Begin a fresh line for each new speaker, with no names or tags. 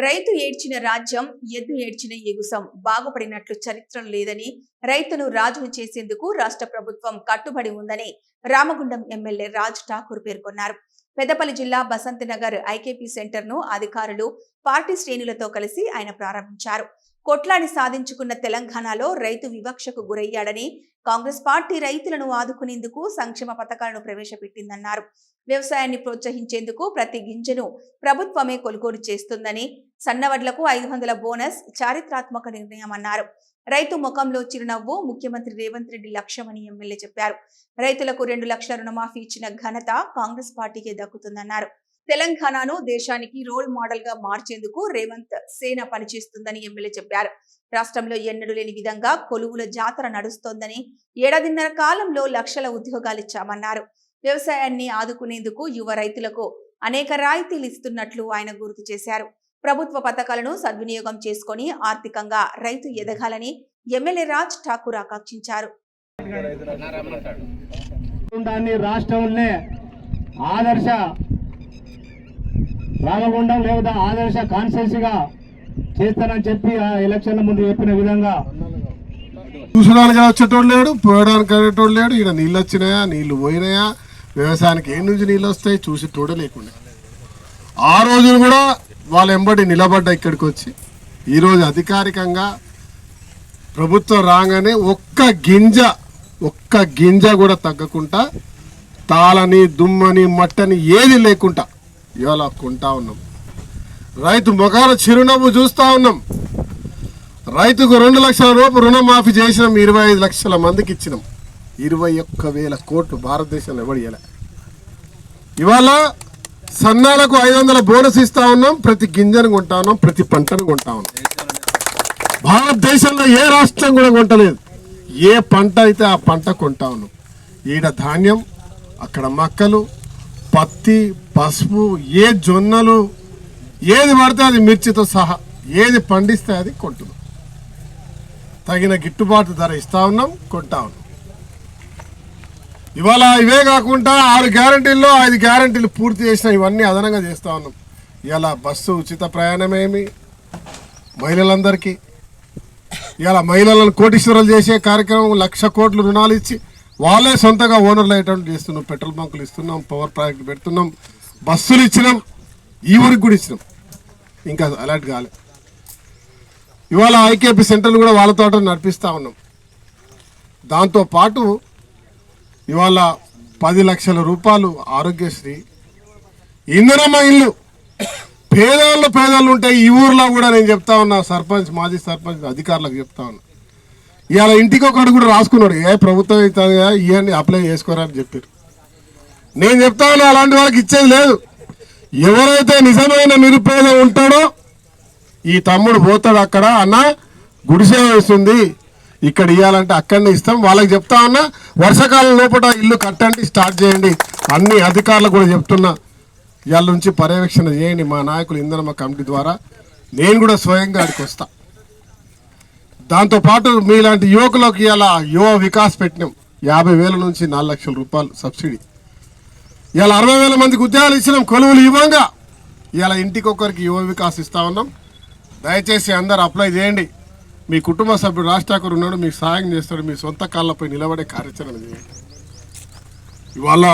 రైతు ఏడ్చిన రాజ్యం ఎద్దు ఏడ్చిన ఎగుసం బాగుపడినట్లు చరిత్రలో లేదని రైతును రాజును చేసేందుకు రాష్ట్ర ప్రభుత్వం కట్టుబడి ఉందని రామగుండం ఎమ్మెల్యే రాజ్ ఠాకూర్ పేర్కొన్నారు. పెద్దపల్లి జిల్లా బసంత్ నగర్ ఐకేపీ సెంటర్ ను అధికారులు పార్టీ శ్రేణులతో కలిసి ఆయన ప్రారంభించారు. కొట్లాడి సాధించుకున్న తెలంగాణలో రైతు వివక్షకు గురయ్యాడని కాంగ్రెస్ పార్టీ రైతులను ఆదుకునేందుకు సంక్షేమ పథకాలను ప్రవేశపెట్టిందన్నారు. వ్యవసాయాన్ని ప్రోత్సహించేందుకు ప్రతి గింజను ప్రభుత్వమే కొనుగోలు చేస్తుందని, సన్నవడ్లకు 500 బోనస్ చారిత్రాత్మక నిర్ణయమన్నారు. రైతు ముఖంలో చిరునవ్వు ముఖ్యమంత్రి రేవంత్ రెడ్డి లక్ష్యమని ఎమ్మెల్యే చెప్పారు. రైతులకు 2 లక్షల రుణమాఫీ ఇచ్చిన ఘనత కాంగ్రెస్ పార్టీకే దక్కుతుందన్నారు. తెలంగాణను దేశానికి రోల్ మోడల్ గా మార్చేందుకు రేవంత్ సేన పనిచేస్తుందని ఎమ్మెల్యే చెప్పారు. రాష్ట్రంలో ఎన్నడూ లేని విధంగా కొలువుల జాతర నడుస్తోందని, ఏడాదిన్నర కాలంలో లక్షల ఉద్యోగాలిచ్చామన్నారు. వ్యవసాయాన్ని ఆదుకునేందుకు యువ రైతులకు అనేక రాయితీలు ఇస్తున్నట్లు ఆయన గుర్తు చేశారు. ప్రభుత్వ పథకాలను సద్వినియోగం చేసుకుని ఆర్థికంగా రైతు ఎదగాలని ఎమ్మెల్యే రాజ్ ఠాకూర్ ఆకాంక్షించారు.
రాష్ట్రంలో ఆదర్శ రామగుండం లేదా ఆదర్శ కాన్స్టిట్యూన్సీగా చేస్తానని చెప్పి ఆ ఎలక్షన్ల ముందు చెప్పిన విధంగా
చూసడానికి వచ్చేటోడు లేడు, పోయడానికి వెళ్ళేటోడు లేడు. ఇక్కడ నీళ్ళు వచ్చినాయా, నీళ్లు పోయినాయా, వ్యవసాయానికి ఏ నుంచి నీళ్ళు వస్తాయి చూసేటోడే లేకుండా ఆ రోజులు కూడా వాళ్ళ ఎంబడి నిలబడ్డా ఇక్కడికి వచ్చి ఈరోజు అధికారికంగా ప్రభుత్వం రాగానే ఒక్క గింజ కూడా తగ్గకుండా తాళని దుమ్మని మట్టని ఏది లేకుండా ఇవాళ కొంటా ఉన్నాం. రైతు ముఖాల చిరునవ్వు చూస్తూ ఉన్నాం. రైతుకు 2 లక్షల రూపాయలు రుణమాఫీ చేసినాం. 25 లక్షల మందికి ఇచ్చినాం. 21,000 కోట్లు భారతదేశంలో ఎవడు ఇవ్వలే. ఇవాళ సన్నాలకు 500 బోనస్ ఇస్తా ఉన్నాం. ప్రతి గింజను కొంటా ఉన్నాం, ప్రతి పంటను కొంటా ఉన్నాం. భారతదేశంలో ఏ రాష్ట్రం కూడా కొంటలేదు. ఏ పంట అయితే ఆ పంట కొంటా ఉన్నాం. ఈడ ధాన్యం, అక్కడ మక్కలు, పత్తి, పసుపు, ఏ జొన్నలు, ఏది పడితే అది మిర్చితో సహా ఏది పండిస్తే అది కొంటున్నాం. తగిన గిట్టుబాటు ధర ఇస్తా ఉన్నాం, కొంటా ఉన్నాం. ఇవాళ ఇవే కాకుండా 6 గ్యారంటీల్లో 5 గ్యారంటీలు పూర్తి చేసిన ఇవన్నీ అదనంగా చేస్తూ ఉన్నాం. ఇవాళ బస్సు ఉచిత ప్రయాణమేమి మహిళలందరికీ, ఇవాళ మహిళలను కోటీశ్వరులు చేసే కార్యక్రమం 1,00,000 కోట్లు రుణాలు ఇచ్చి వాళ్ళే సొంతగా ఓనర్లు అయ్యేటట్టు చేస్తున్నాం. పెట్రోల్ బంకులు ఇస్తున్నాం, పవర్ ప్రాజెక్ట్ పెడుతున్నాం, బస్సులు ఇచ్చినాం, ఈ ఊరికి కూడా ఇచ్చినాం. ఇంకా అలర్ట్ కాలే. ఇవాళ ఐకేపీ సెంటర్లు కూడా వాళ్ళతో నడిపిస్తూ ఉన్నాం. దాంతోపాటు ఇవాళ 10 లక్షల రూపాయలు ఆరోగ్యశ్రీ, ఇందిరమ్మ ఇల్లు. పేదలు ఉంటాయి ఈ ఊర్లో కూడా. నేను చెప్తా ఉన్నా సర్పంచ్, మాజీ సర్పంచ్ అధికారులకు చెప్తా ఉన్నా. ఇవాళ ఇంటికి ఒకటి కూడా రాసుకున్నాడు, ఏ ప్రభుత్వం అవుతుంది కదా ఇవన్నీ అప్లై చేసుకోరని చెప్పారు. నేను చెప్తా ఉన్నా అలాంటి వాళ్ళకి ఇచ్చేది లేదు. ఎవరైతే నిజమైన నిరుపేద ఉంటాడో ఈ తమ్ముడు పోతాడు అక్కడ, అన్న గుడిసె వేస్తుంది ఇక్కడ ఇవ్వాలంటే అక్కడనే ఇస్తాం. వాళ్ళకి చెప్తా ఉన్నా వర్షాకాలం లోపల ఇల్లు కట్టండి, స్టార్ట్ చేయండి. అన్ని అధికారులకు కూడా చెప్తున్నా ఇవాళ నుంచి పర్యవేక్షణ చేయండి. మా నాయకులు ఇంధనమ్మ కమిటీ ద్వారా నేను కూడా స్వయంగా అక్కడికి వస్తా. దాంతోపాటు మీలాంటి యువకులకు ఇవాళ యువ వికాస్ పెట్టినాం. 50,000 నుంచి 4 లక్షల రూపాయలు సబ్సిడీ. ఇవాళ 60,000 మందికి ఉద్యోగాలు ఇచ్చినాం కొలువులు ఇవ్వంగా. ఇవాళ ఇంటికొకరికి యువ వికాస్ ఇస్తా ఉన్నాం. దయచేసి అందరు అప్లై చేయండి. మీ కుటుంబ సభ్యుడు రాజ్ ఠాకూర్ ఉన్నాడు, మీకు సహాయం చేస్తాడు. మీ సొంత కాళ్ళపై నిలబడే కార్యాచరణ చేయండి. ఇవాళ